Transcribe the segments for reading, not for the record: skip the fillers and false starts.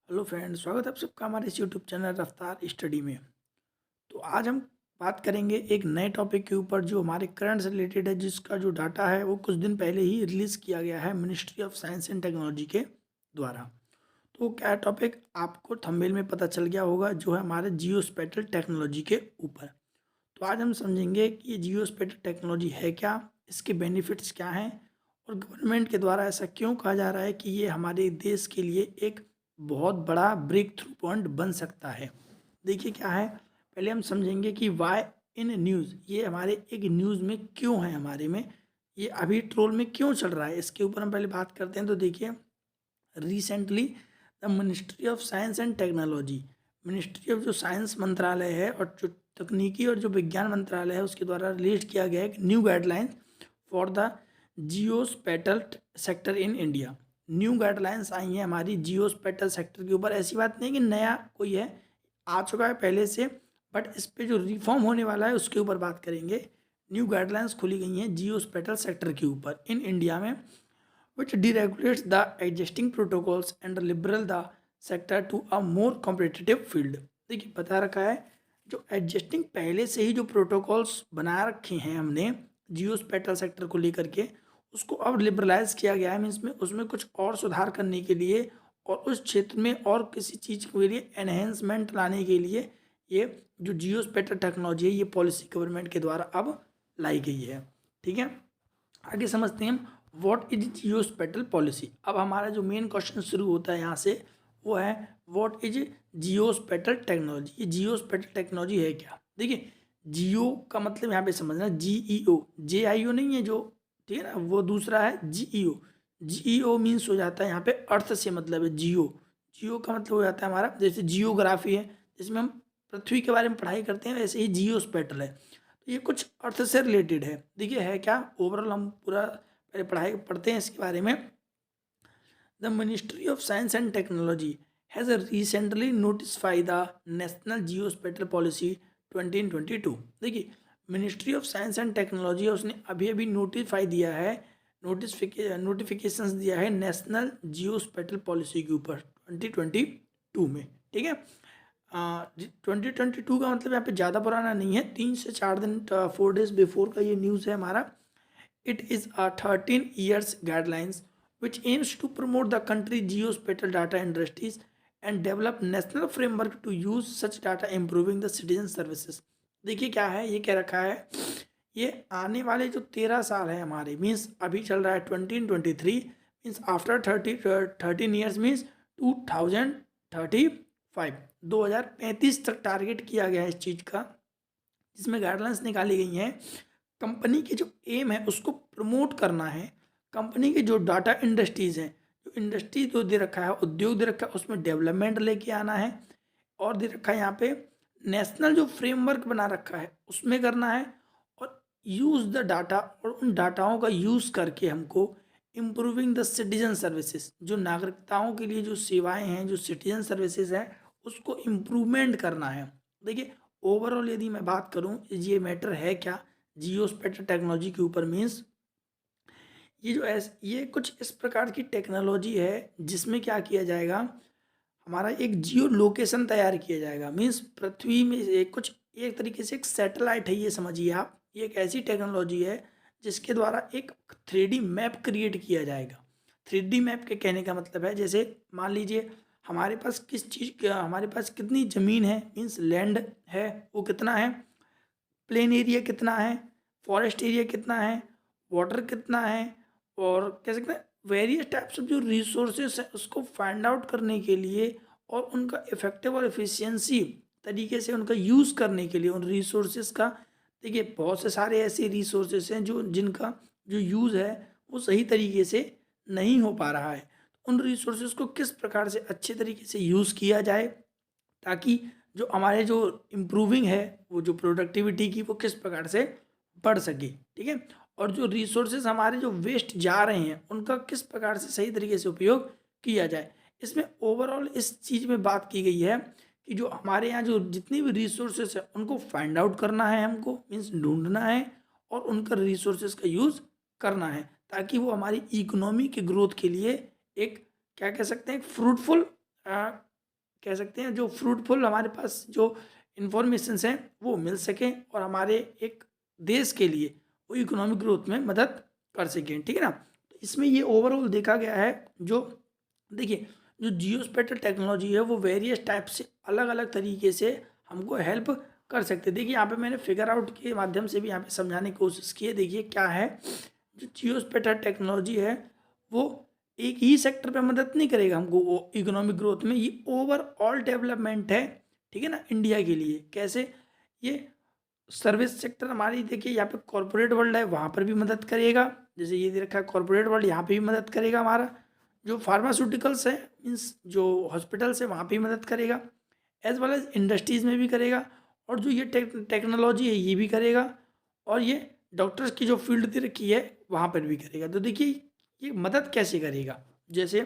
Hello friends, स्वागत है आप सबका हमारे इस यूट्यूब चैनल रफ्तार स्टडी में। तो आज हम बात करेंगे एक नए टॉपिक के ऊपर जो हमारे करंट से रिलेटेड है, जिसका जो डाटा है वो कुछ दिन पहले ही रिलीज़ किया गया है ministry of science and technology के द्वारा। तो क्या टॉपिक आपको थंबनेल में पता चल गया होगा, जो है हमारे जियो स्पेटियल टेक्नोलॉजी के ऊपर। तो आज हम समझेंगे कि ये जियो स्पेटियल टेक्नोलॉजी है क्या, इसके बेनिफिट्स क्या हैं, और गवर्नमेंट के द्वारा ऐसा क्यों कहा जा रहा है कि ये हमारे देश के लिए एक बहुत बड़ा ब्रेक थ्रू पॉइंट बन सकता है। देखिए क्या है, पहले हम समझेंगे कि वाई इन न्यूज़, ये हमारे एक न्यूज़ में क्यों है, हमारे में ये अभी ट्रोल में क्यों चल रहा है, इसके ऊपर हम पहले बात करते हैं। तो देखिए, recently the ministry of science and technology, ministry of जो साइंस मंत्रालय है और जो तकनीकी और जो विज्ञान मंत्रालय है उसके द्वारा रिलीज किया गया एक new guidelines for the geospatial sector in India. New guidelines आई हैं हमारी जियो स्पेटल सेक्टर के ऊपर। ऐसी बात नहीं कि नया कोई है, आ चुका है पहले से, बट इस पे जो रिफॉर्म होने वाला है उसके ऊपर बात करेंगे। न्यू गाइडलाइंस खुली गई हैं जियो स्पेटल सेक्टर के ऊपर इन इंडिया में, which deregulates the existing protocols and liberal the sector to a more competitive field। देखिए बता रखा है, जो एग्जिस्टिंग पहले से ही जो प्रोटोकॉल्स बना रखे हैं हमने जियो स्पेटल सेक्टर को लेकर के, उसको अब लिबरलाइज किया गया है। मीन्स में उसमें कुछ और सुधार करने के लिए और उस क्षेत्र में और किसी चीज़ के लिए एनहेंसमेंट लाने के लिए ये जो जियो स्पेटल टेक्नोलॉजी है, ये पॉलिसी गवर्नमेंट के द्वारा अब लाई गई है। ठीक है, आगे समझते हैं हम व्हाट इज जियो स्पेटल पॉलिसी। अब हमारा जो मेन क्वेश्चन शुरू होता है यहाँ से, वो है व्हाट इज जियो स्पेटल टेक्नोलॉजी। ये जियो स्पेटल टेक्नोलॉजी है क्या। देखिए, जियो का मतलब यहाँ पे समझना GEO, JIO नहीं है जो, ठीक है ना, वो दूसरा है GEO। GEO मीन्स हो जाता है यहाँ पे अर्थ से मतलब है जियो। जियो का मतलब हो जाता है हमारा, जैसे जियोग्राफी है जिसमें हम पृथ्वी के बारे में पढ़ाई करते हैं, वैसे ही जियो स्पेटल है। तो ये कुछ अर्थ से रिलेटेड है। देखिए है क्या, ओवरऑल हम पूरा पहले पढ़ाई पढ़ते हैं इसके बारे में। The ministry of science and technology has recently notify the national geospatial policy 2022। देखिए, ministry of science and technology उसने अभी अभी नोटिफाई दिया है, नोटिफिकेशंस दिया है नेशनल जियो स्पेटल पॉलिसी के ऊपर 2022 में। ठीक है, 2022 का मतलब यहाँ पे ज़्यादा पुराना नहीं है, 3 से 4 दिन 4 days बिफोर का ये न्यूज़ है हमारा। It is a 13 years guidelines which aims to promote the country geospatial data industries and develop national framework to use such data improving the citizen services। देखिए क्या है, ये क्या रखा है, ये आने वाले जो 13 साल है हमारे, मीन्स अभी चल रहा है 2023, मीन्स आफ्टर 13 ईयर्स मीन्स 2035, 2035 तक टारगेट किया गया है इस चीज़ का, जिसमें गाइडलाइंस निकाली गई हैं। कंपनी की जो एम है उसको प्रमोट करना है। कंपनी की जो डाटा इंडस्ट्रीज़ हैं, जो इंडस्ट्री जो दे रखा है, उद्योग दे रखा है, उसमें डेवलपमेंट लेके आना है। और दे रखा है यहाँ पे नेशनल जो फ्रेमवर्क बना रखा है उसमें करना है, और यूज़ द डाटा, और उन डाटाओं का यूज़ करके हमको इम्प्रूविंग द सिटीजन सर्विसेज, जो नागरिकताओं के लिए जो सेवाएं हैं, जो सिटीजन सर्विसेज है, उसको इम्प्रूवमेंट करना है। देखिए, ओवरऑल यदि मैं बात करूं, ये मैटर है क्या जियो स्पेक्ट्रम टेक्नोलॉजी के ऊपर, मीन्स ये कुछ इस प्रकार की टेक्नोलॉजी है जिसमें क्या किया जाएगा, हमारा एक जियो लोकेशन तैयार किया जाएगा। मीन्स पृथ्वी में एक तरीके से एक सैटेलाइट है, ये समझिए आप। ये एक ऐसी टेक्नोलॉजी है जिसके द्वारा एक 3D मैप क्रिएट किया जाएगा। 3D मैप के कहने का मतलब है, जैसे मान लीजिए हमारे पास हमारे पास कितनी ज़मीन है, मीन्स लैंड है वो कितना है, प्लेन एरिया कितना है, फॉरेस्ट एरिया कितना है, वाटर कितना है, और कह सकते हैं वेरियस टाइप्स ऑफ जो रिसोर्सेस हैं उसको फाइंड आउट करने के लिए, और उनका इफेक्टिव और एफिशिएंसी तरीके से उनका यूज़ करने के लिए उन रिसोर्सेज का। देखिए, बहुत से सारे ऐसे रिसोर्सेज हैं जिनका जो यूज़ है वो सही तरीके से नहीं हो पा रहा है। उन रिसोर्सेज को किस प्रकार से अच्छे तरीके से यूज़ किया जाए, ताकि जो हमारे जो इम्प्रूविंग है, वो जो प्रोडक्टिविटी की, वो किस प्रकार से बढ़ सके। ठीक है, और जो रिसोर्सेज हमारे जो वेस्ट जा रहे हैं उनका किस प्रकार से सही तरीके से उपयोग किया जाए। इसमें ओवरऑल इस चीज़ में बात की गई है कि जो हमारे यहाँ जो जितनी भी रिसोर्सेज है उनको फाइंड आउट करना है हमको, मीन्स ढूंढना है, और उनका रिसोर्सेज का यूज़ करना है, ताकि वो हमारी इकोनॉमी की ग्रोथ के लिए एक, क्या कह सकते हैं, एक फ्रूटफुल कह सकते हैं जो फ्रूटफुल हमारे पास जो इंफॉर्मेशंस हैं वो मिल सकें और हमारे एक देश के लिए वो इकोनॉमिक ग्रोथ में मदद कर सकें, ठीक है ना। तो इसमें ये ओवरऑल देखा गया है, जो देखिए जो जियोस्पेटियल टेक्नोलॉजी है वो वेरियस टाइप से अलग अलग तरीके से हमको हेल्प कर सकते हैं। देखिए यहाँ पे मैंने फिगर आउट के माध्यम से भी यहाँ पे समझाने की कोशिश की है। देखिए क्या है, जो जियोस्पेटियल टेक्नोलॉजी है वो एक ही सेक्टर पे मदद नहीं करेगा हमको इकोनॉमिक ग्रोथ में, ये ओवरऑल डेवलपमेंट है, ठीक है ना, इंडिया के लिए। कैसे, ये सर्विस सेक्टर हमारी देखिए यहाँ पे कॉर्पोरेट वर्ल्ड है वहाँ पर भी मदद करेगा, जैसे ये दे रखा है कॉर्पोरेट वर्ल्ड, यहाँ पे भी मदद करेगा। हमारा जो फार्मास्यूटिकल्स है मीन्स जो हॉस्पिटल्स है वहाँ पे भी मदद करेगा, एज वेल एज इंडस्ट्रीज़ में भी करेगा, और जो ये टेक्नोलॉजी है ये भी करेगा, और ये डॉक्टर्स की जो फील्ड दे रखी है वहाँ पर भी करेगा। तो देखिए ये मदद कैसे करेगा, जैसे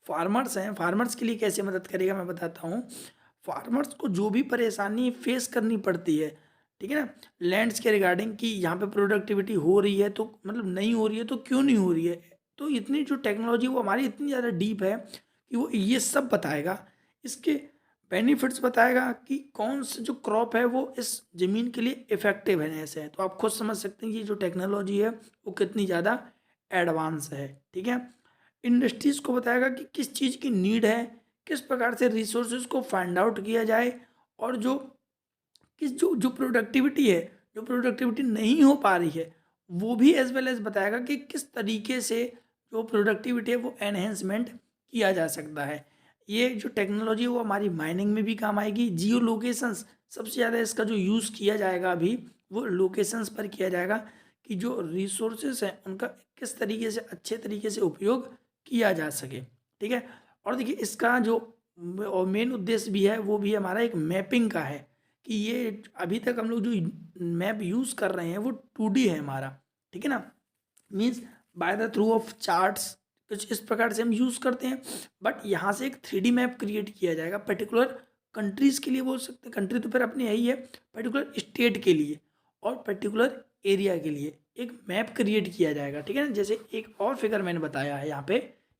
फार्मर्स हैं, फार्मर्स के लिए कैसे मदद करेगा मैं बताता हूँ। फार्मर्स को जो भी परेशानी फेस करनी पड़ती है, ठीक है ना, लैंड्स के रिगार्डिंग कि यहाँ पे प्रोडक्टिविटी हो रही है तो मतलब नहीं हो रही है तो क्यों नहीं हो रही है, तो इतनी जो टेक्नोलॉजी वो हमारी इतनी ज़्यादा डीप है कि वो ये सब बताएगा, इसके बेनिफिट्स बताएगा कि कौन सा जो क्रॉप है वो इस ज़मीन के लिए इफ़ेक्टिव है ऐसे है। तो आप खुद समझ सकते हैं कि जो टेक्नोलॉजी है वो कितनी ज़्यादा एडवांस है, ठीक है। इंडस्ट्रीज़ को बताएगा कि किस चीज़ की नीड है, किस प्रकार से रिसोर्सेज को फाइंड आउट किया जाए, और जो किस जो जो प्रोडक्टिविटी है, जो प्रोडक्टिविटी नहीं हो पा रही है वो भी एज वेल एज बताएगा कि किस तरीके से जो प्रोडक्टिविटी है वो एनहेंसमेंट किया जा सकता है। ये जो टेक्नोलॉजी है वो हमारी माइनिंग में भी काम आएगी। जियो लोकेशंस सबसे ज़्यादा इसका जो यूज़ किया जाएगा अभी वो लोकेशंस पर किया जाएगा कि जो रिसोर्सेस हैं उनका किस तरीके से अच्छे तरीके से उपयोग किया जा सके, ठीक है। और देखिए इसका जो मेन उद्देश्य भी है वो भी हमारा एक मैपिंग का है कि ये अभी तक हम लोग जो मैप यूज़ कर रहे हैं वो 2D है हमारा, ठीक है ना, means by the through of charts कुछ इस प्रकार से हम यूज़ करते हैं। बट यहाँ से एक 3D मैप क्रिएट किया जाएगा पर्टिकुलर कंट्रीज़ के लिए बोल सकते हैं, कंट्री तो फिर अपनी है ही है, पर्टिकुलर स्टेट के लिए और पर्टिकुलर एरिया के लिए एक मैप क्रिएट किया जाएगा, ठीक है ना। जैसे एक और फिगर मैंने बताया है यहाँ पे,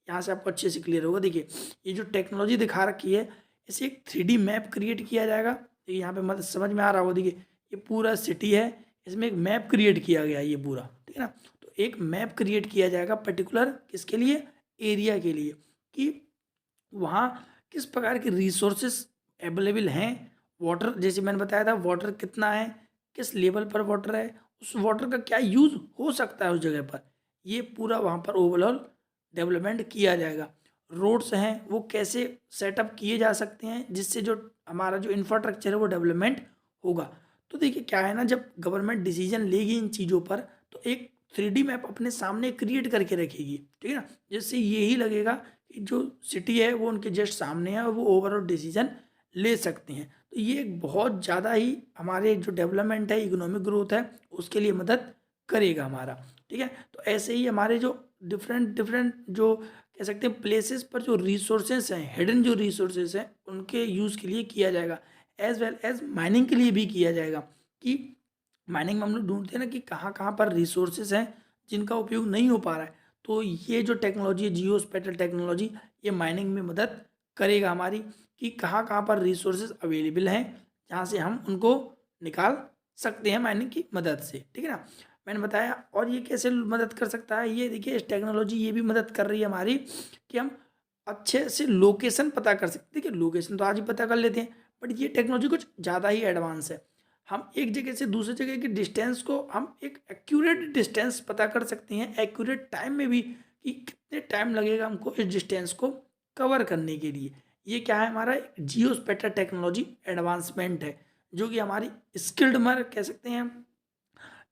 यहाँ से आपको अच्छे से क्लियर होगा। देखिए ये जो टेक्नोलॉजी दिखा रखी है इसे एक 3D मैप क्रिएट किया जाएगा। तो यहाँ पे मतलब समझ में आ रहा होगा, देखिए ये पूरा सिटी है, इसमें एक मैप क्रिएट किया गया है ये पूरा, ठीक है ना। तो एक मैप क्रिएट किया जाएगा पर्टिकुलर किसके लिए, एरिया के लिए, कि वहाँ किस प्रकार के रिसोर्सेस अवेलेबल हैं। वाटर जैसे मैंने बताया था, वाटर कितना है, किस लेवल पर वाटर है, उस वाटर का क्या यूज़ हो सकता है उस जगह पर, ये पूरा वहाँ पर ओवरऑल डेवलपमेंट किया जाएगा। रोड्स हैं वो कैसे सेटअप किए जा सकते हैं जिससे जो हमारा जो इंफ्रास्ट्रक्चर है वो डेवलपमेंट होगा। तो देखिए क्या है ना, जब गवर्नमेंट डिसीजन लेगी इन चीज़ों पर तो एक 3D मैप अपने सामने क्रिएट करके रखेगी, ठीक है ना, जिससे यही लगेगा कि जो सिटी है वो उनके जस्ट सामने है और वो ओवरऑल डिसीजन ले सकते हैं। तो ये एक बहुत ज़्यादा ही हमारे जो डेवलपमेंट है, इकोनॉमिक ग्रोथ है, उसके लिए मदद करेगा हमारा, ठीक है। तो ऐसे ही हमारे जो डिफरेंट डिफरेंट जो कह सकते हैं प्लेसेस पर जो रिसोर्सेस हैं, हिडन जो रिसोर्सेस हैं उनके यूज़ के लिए किया जाएगा, एज वेल एज माइनिंग के लिए भी किया जाएगा। कि माइनिंग में हम लोग ढूंढते हैं ना कि कहाँ कहाँ पर रिसोर्सेज हैं जिनका उपयोग नहीं हो पा रहा है, तो ये जो टेक्नोलॉजी है जियोस्पेटियल टेक्नोलॉजी ये माइनिंग में मदद करेगा हमारी, कि कहाँ कहाँ पर रिसोर्सेज अवेलेबल हैं जहाँ से हम उनको निकाल सकते हैं माइनिंग की मदद से, ठीक है ना। मैंने बताया, और ये कैसे मदद कर सकता है, ये देखिए इस टेक्नोलॉजी ये भी मदद कर रही है हमारी कि हम अच्छे से लोकेशन पता कर सकते हैं। देखिए लोकेशन तो आज ही पता कर लेते हैं, बट ये टेक्नोलॉजी कुछ ज़्यादा ही एडवांस है। हम एक जगह से दूसरी जगह की डिस्टेंस को हम एक एक्यूरेट डिस्टेंस पता कर सकते हैं, एक्यूरेट टाइम में भी, कि कितने टाइम लगेगा हमको इस डिस्टेंस को कवर करने के लिए। ये क्या है, हमारा जियोस्पेटियल टेक्नोलॉजी एडवांसमेंट है, जो कि हमारी स्किल्ड मर कह सकते हैं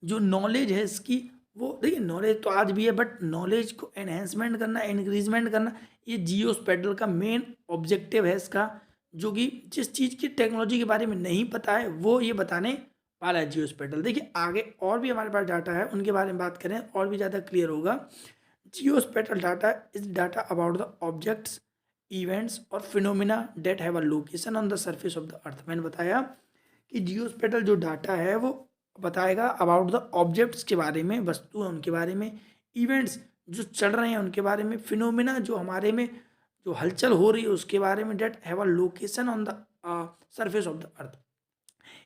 जो नॉलेज है इसकी, वो देखिए नॉलेज तो आज भी है बट नॉलेज को एनहेंसमेंट करना, इंक्रीजमेंट करना, ये जियोस्पेटियल का मेन ऑब्जेक्टिव है इसका, जो कि जिस चीज़ की टेक्नोलॉजी के बारे में नहीं पता है वो ये बताने वाला है जियोस्पेटियल। देखिए आगे और भी हमारे पास डाटा है उनके बारे में बात करें और भी ज़्यादा क्लियर होगा। Geospatial data is data about the objects, events और phenomena that have a location on the surface of the earth. मैंने बताया कि जियोस्पेटियल जो डाटा है वो बताएगा अबाउट द ऑब्जेक्ट्स के बारे में, वस्तु हैं उनके बारे में, इवेंट्स जो चल रहे हैं उनके बारे में, फिनोमिना जो हमारे में जो हलचल हो रही है उसके बारे में, that have a location on the surface of the earth.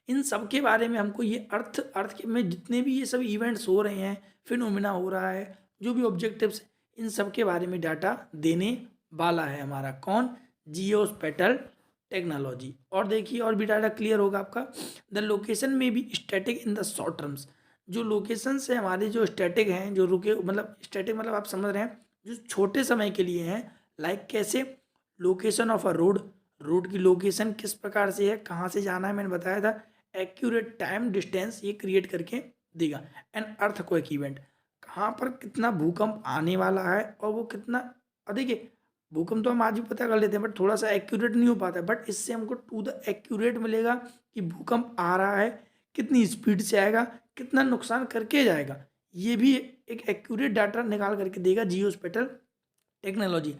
इन सब के बारे में हमको ये अर्थ के में जितने भी ये सब इवेंट्स हो रहे हैं, फिनोमिना हो रहा है, जो भी ऑब्जेक्टिव्स, इन सब के बारे में डाटा देने वाला है हमारा कौन, जियोस्पेटल टेक्नोलॉजी। और देखिए और भी डाटा क्लियर होगा आपका। द लोकेशन में B static in the short terms. जो लोकेशन से हमारे जो स्टैटिक हैं, जो रुके, मतलब स्टैटिक मतलब आप समझ रहे हैं, जो छोटे समय के लिए हैं। लाइक कैसे, location of a road, road की लोकेशन किस प्रकार से है, कहाँ से जाना है, मैंने बताया था। एक्यूरेट टाइम डिस्टेंस ये क्रिएट करके देगा। एंड अर्थक्वेक इवेंट, कहाँ पर कितना भूकंप आने वाला है और वो कितना, देखिए भूकंप तो हम आज भी पता कर लेते हैं बट थोड़ा सा एक्यूरेट नहीं हो पाता है, बट इससे हमको टू द एक्यूरेट मिलेगा कि भूकंप आ रहा है, कितनी स्पीड से आएगा, कितना नुकसान करके जाएगा, ये भी एक एक्यूरेट डाटा निकाल करके देगा geospatial technology.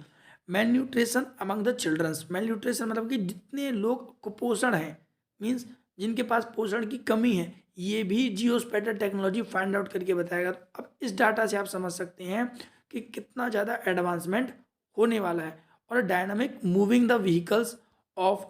Malnutrition among the childrens, malnutrition मतलब कि जितने लोग कुपोषण हैं, मीन्स जिनके पास पोषण की कमी है, ये भी जियोस्पेटल टेक्नोलॉजी फाइंड आउट करके बताएगा। तो अब इस डाटा से आप समझ सकते हैं कि कितना ज़्यादा एडवांसमेंट होने वाला है। और dynamic moving the vehicles of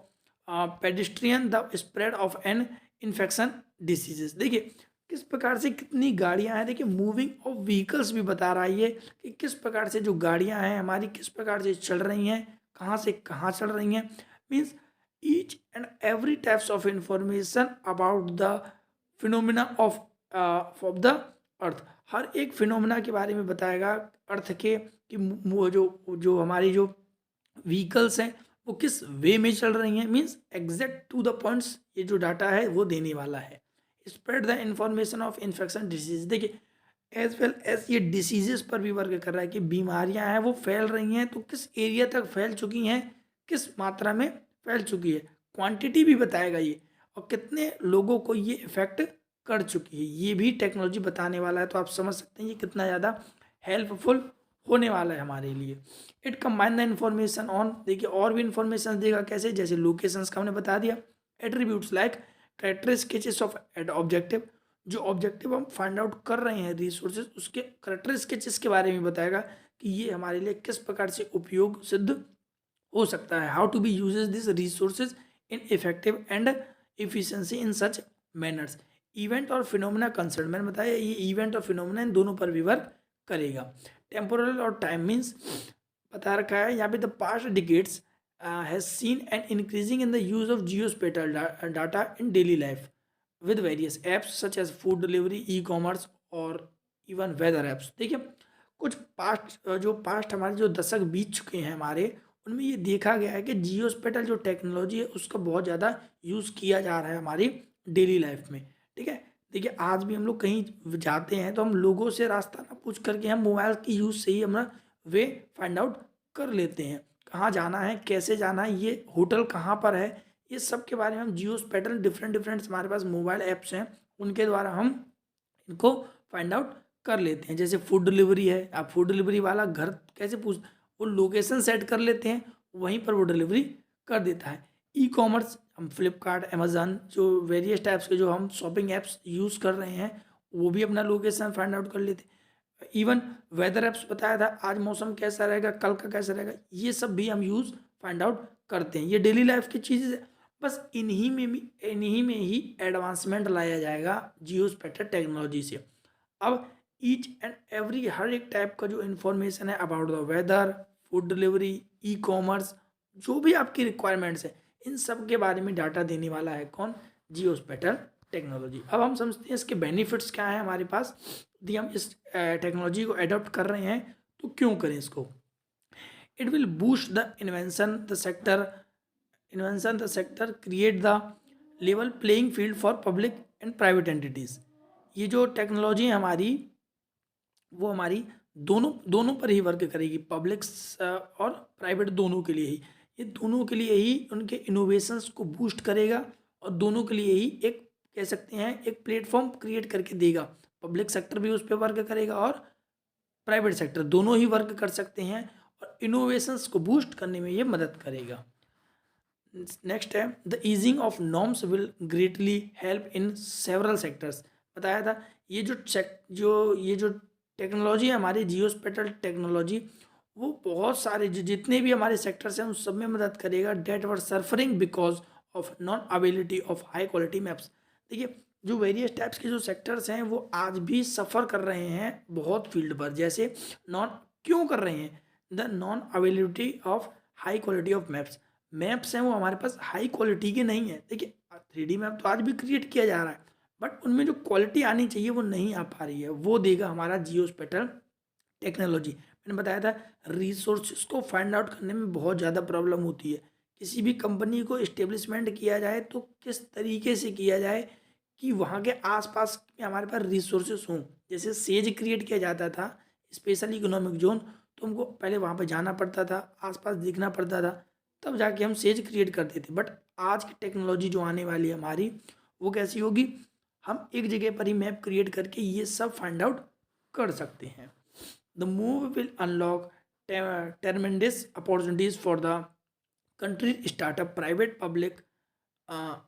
pedestrian the spread of an infection diseases. देखिए किस प्रकार से कितनी गाड़ियां हैं, देखिए मूविंग ऑफ व्हीकल्स भी बता रहा है ये कि किस प्रकार से जो गाड़ियां हैं हमारी किस प्रकार से चल रही हैं, कहाँ से कहाँ चल रही हैं। Means each and every types of information about the phenomena of the earth, हर एक फिनोमिना के बारे में बताएगा अर्थ के, कि वो जो हमारी जो व्हीकल्स हैं वो किस वे में चल रही हैं। Means exact to the points ये जो डाटा है वो देने वाला है। Spread the information of infection disease, देखिए एज वेल एज ये डिसीजेस पर भी वर्क कर रहा है कि बीमारियां हैं वो फैल रही हैं तो किस एरिया तक फैल चुकी हैं, किस मात्रा में फैल चुकी है, क्वांटिटी भी बताएगा ये, और कितने लोगों को ये इफेक्ट कर चुकी है, ये भी टेक्नोलॉजी बताने वाला है। तो आप समझ सकते हैं ये कितना ज़्यादा हेल्पफुल होने वाला है हमारे लिए। It combine the information on, देखिए और भी इन्फॉर्मेशन देगा कैसे, जैसे लोकेशंस का हमने बता दिया, attributes like characteristics of objective, जो ऑब्जेक्टिव हम फाइंड आउट कर रहे हैं रिसोर्सेज, उसके कैरेक्टरिस्टिक्स के बारे में बताएगा कि ये हमारे लिए किस प्रकार से उपयोग सिद्ध हो सकता है। How to be uses this resources in effective and efficiency in such manners. Event और फिनोमिना कंसर्न, मैंने बताया ये इवेंट और फिनोमिना इन दोनों पर भी वर्क करेगा। टेम्पोरल और टाइम मीन्स बता रखा है यहाँ पे, the past decades has seen an increasing in the use of geospatial data in daily life with various apps such as food delivery, e commerce और इवन वेदर एप्स। देखिए कुछ past हमारे जो दशक बीत चुके हैं हमारे, उनमें ये देखा गया है कि जियोस्पेटल जो टेक्नोलॉजी है उसका बहुत ज़्यादा यूज़ किया जा रहा है हमारी डेली लाइफ में। ठीक है, देखिए आज भी हम लोग कहीं जाते हैं तो हम लोगों से रास्ता ना पूछ करके हम मोबाइल की यूज़ से ही हम वे फाइंड आउट कर लेते हैं, कहाँ जाना है, कैसे जाना है, ये होटल कहाँ पर है, ये सब के बारे में हम जियोस्पेटल डिफरेंट हमारे पास मोबाइल ऐप्स हैं उनके द्वारा हम इनको फाइंड आउट कर लेते हैं। जैसे फूड डिलीवरी है, आप फूड डिलीवरी वाला घर कैसे पूछ, वो लोकेशन सेट कर लेते हैं, वहीं पर वो डिलीवरी कर देता है। ई कॉमर्स हम फ्लिपकार्ट, अमेज़न, जो वेरियस टाइप्स के जो हम शॉपिंग ऐप्स यूज़ कर रहे हैं वो भी अपना लोकेशन फाइंड आउट कर लेते हैं। इवन वेदर ऐप्स बताया था आज मौसम कैसा रहेगा, कल का कैसा रहेगा, ये सब भी हम यूज़ फाइंड आउट करते हैं। ये डेली लाइफ की चीज़ें है, बस इन्हीं में ही एडवांसमेंट लाया जाएगा जियोस्पेक्टर टेक्नोलॉजी से। अब ईच एंड एवरी हर एक टाइप का जो इन्फॉर्मेशन है about the weather, food delivery, e commerce, जो भी आपकी रिक्वायरमेंट्स है इन सब के बारे में डाटा देने वाला है कौन, जियोस्पेटल टेक्नोलॉजी। अब हम समझते हैं इसके बेनिफिट्स क्या हैं हमारे पास, यदि हम इस टेक्नोलॉजी को अडॉप्ट कर रहे हैं तो क्यों करें इसको। It will boost the invention the sector, create the level playing field for public and private entities. ये जो टेक्नोलॉजी है हमारी वो हमारी दोनों पर ही वर्क करेगी, पब्लिक और प्राइवेट दोनों के लिए ही, ये दोनों के लिए ही उनके इनोवेशंस को बूस्ट करेगा और दोनों के लिए ही एक कह सकते हैं एक प्लेटफॉर्म क्रिएट करके देगा। पब्लिक सेक्टर भी उस पर वर्क करेगा और प्राइवेट सेक्टर, दोनों ही वर्क कर सकते हैं और इनोवेशंस को बूस्ट करने में ये मदद करेगा। नेक्स्ट है the easing of norms will greatly help in several sectors. बताया था ये जो टेक्नोलॉजी है हमारी जियोस्पेटल टेक्नोलॉजी, वो बहुत सारे जितने भी हमारे सेक्टर्स हैं उन सब में मदद करेगा that were suffering because of non availability of high quality maps. देखिए जो वेरियस टाइप्स के जो सेक्टर्स हैं वो आज भी सफ़र कर रहे हैं बहुत फील्ड पर। जैसे नॉन क्यों कर रहे हैं, the non availability of high quality of maps. Maps हैं वो हमारे पास हाई क्वालिटी के नहीं है। देखिए 3D मैप तो आज भी क्रिएट किया जा रहा है, बट उनमें जो क्वालिटी आनी चाहिए वो नहीं आ पा रही है। वो देगा हमारा जियो स्पेटल टेक्नोलॉजी। मैंने बताया था रिसोर्सेज को फाइंड आउट करने में बहुत ज़्यादा प्रॉब्लम होती है। किसी भी कंपनी को इस्टेब्लिशमेंट किया जाए तो किस तरीके से किया जाए कि वहाँ के आसपास में हमारे पास रिसोर्सेज हों। जैसे सेज क्रिएट किया जाता था स्पेशल इकोनॉमिक जोन, तो हमको पहले वहाँ पर जाना पड़ता था, आसपास देखना पड़ता था, तब जाके हम सेज क्रिएट करते थे। बट आज की टेक्नोलॉजी जो आने वाली है हमारी, वो कैसी होगी, हम एक जगह पर ही मैप क्रिएट करके ये सब फाइंड आउट कर सकते हैं। The move will unlock tremendous opportunities for the country's startup, private, public,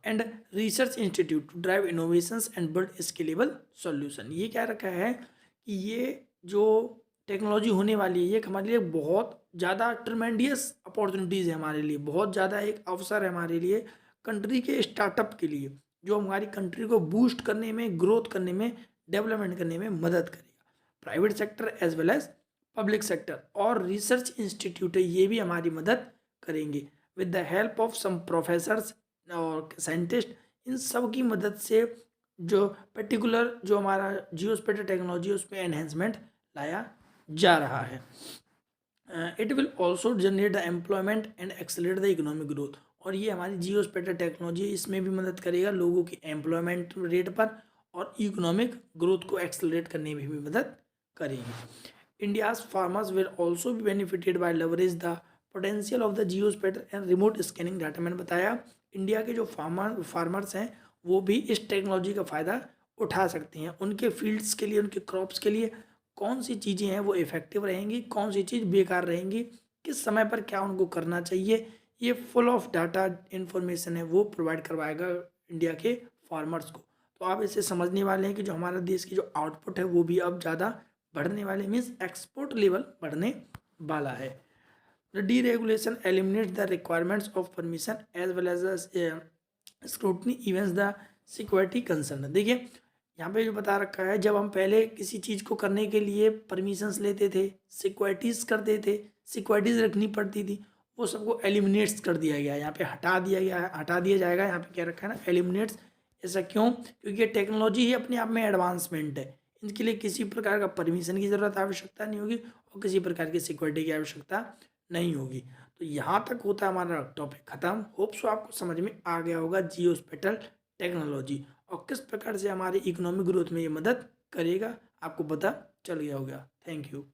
and research institute to drive innovations and build scalable solution। ये क्या रखा है कि ये जो टेक्नोलॉजी होने वाली है ये हमारे लिए बहुत ज़्यादा ट्रमेंडियस अपॉर्चुनिटीज़ है, हमारे लिए बहुत ज़्यादा एक अवसर है हमारे लिए, कंट्री के स्टार्टअप के लिए, जो हमारी कंट्री को बूस्ट करने में, ग्रोथ करने में, डेवलपमेंट करने में मदद करेगा। Private sector as well as public sector और रिसर्च इंस्टीट्यूट है, ये भी हमारी मदद करेंगे with the help of some professors और साइंटिस्ट। इन सब की मदद से जो पर्टिकुलर जो हमारा जियोस्पेटियल टेक्नोलॉजी है उसमें एनहेंसमेंट लाया जा रहा है। It will also generate the employment and accelerate the economic growth. और ये हमारी जियोस्पेटियल टेक्नोलॉजी इसमें भी मदद करेगा लोगों की एम्प्लॉयमेंट रेट पर और इकोनॉमिक ग्रोथ को एक्सेलरेट करने में भी मदद करेगी। India's farmers will also be benefited by leverage the potential of the geospatial and remote scanning data। मैंने बताया इंडिया के जो फार्मर्स हैं वो भी इस टेक्नोलॉजी का फ़ायदा उठा सकते हैं। उनके फील्ड्स के लिए, उनके क्रॉप्स के लिए कौन सी चीज़ें हैं वो इफ़ेक्टिव रहेंगी, कौन सी चीज़ बेकार रहेंगी, किस समय पर क्या उनको करना चाहिए, ये फुल ऑफ डाटा इन्फॉर्मेशन है वो प्रोवाइड करवाएगा इंडिया के फार्मर्स को। तो आप इसे समझने वाले हैं कि जो हमारा देश की जो आउटपुट है वो भी अब ज़्यादा बढ़ने वाले, मीन्स एक्सपोर्ट लेवल बढ़ने वाला है। The deregulation eliminate the requirements of permission as well as scrutiny events the security concern. देखिए यहाँ पे जो बता रखा है, जब हम पहले किसी चीज़ को करने के लिए परमिशंस लेते थे, सिक्योरिटीज़ करते थे, सिक्योरिटीज़ रखनी पड़ती थी, वो सबको एलिमिनेट्स कर दिया गया है, यहाँ पे हटा दिया गया है, हटा दिया जाएगा। यहाँ पे क्या रखा है ना, एलिमिनेट्स। ऐसा क्यों? क्योंकि ये टेक्नोलॉजी ही अपने आप में एडवांसमेंट है, इनके लिए किसी प्रकार का परमिशन की ज़रूरत आवश्यकता नहीं होगी और किसी प्रकार की सिक्योरिटी की आवश्यकता नहीं होगी। तो यहाँ तक होता है हमारा टॉपिक ख़त्म। होप सो आपको समझ में आ गया होगा जियोस्पेटियल टेक्नोलॉजी और किस प्रकार से हमारे इकोनॉमिक ग्रोथ में ये मदद करेगा, आपको पता चल गया होगा। Thank you.